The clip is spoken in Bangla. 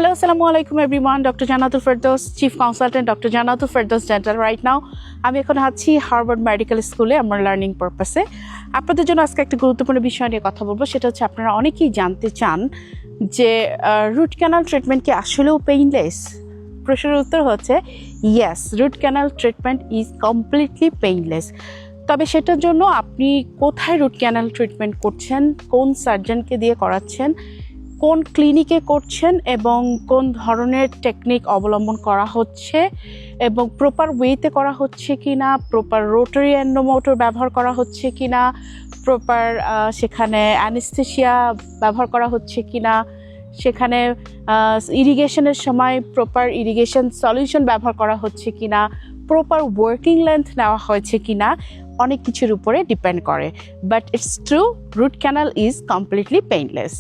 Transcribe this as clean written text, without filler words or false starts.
Hello, assalamu alaikum everyone. Dr. Jannatul Firdaus, Chief Consultant, Dr. Jannatul Firdaus Dental. Right now, আমি এখন আছি হার্ভার্ড মেডিকেল স্কুলে আমার লার্নিং পারপাসে। আপনাদের জন্য আজকে একটা গুরুত্বপূর্ণ বিষয় নিয়ে কথা বলবো, সেটা হচ্ছে আপনারা অনেকেই জানতে চান যে রুট ক্যানাল ট্রিটমেন্ট কি আসলেও পেইনলেস। প্রশ্নের উত্তর হচ্ছে yes, root canal treatment is completely painless. তবে সেটার জন্য আপনি কোথায় রুট ক্যানাল ট্রিটমেন্ট করছেন, কোন সার্জনকে দিয়ে করাচ্ছেন, কোন ক্লিনিকে করছেন এবং কোন ধরনের টেকনিক অবলম্বন করা হচ্ছে এবং প্রপার ওয়েতে করা হচ্ছে কি না, প্রপার রোটারি এন্ডোমোটর ব্যবহার করা হচ্ছে কি না, প্রপার সেখানে অ্যানেস্থেশিয়া ব্যবহার করা হচ্ছে কি না, সেখানে ইরিগেশনের সময় প্রপার ইরিগেশন সলিউশন ব্যবহার করা হচ্ছে কি না, প্রপার ওয়ার্কিং লেন্থ নেওয়া হয়েছে কি না, অনেক কিছুর উপরে ডিপেন্ড করে। But it's true, root canal is completely painless.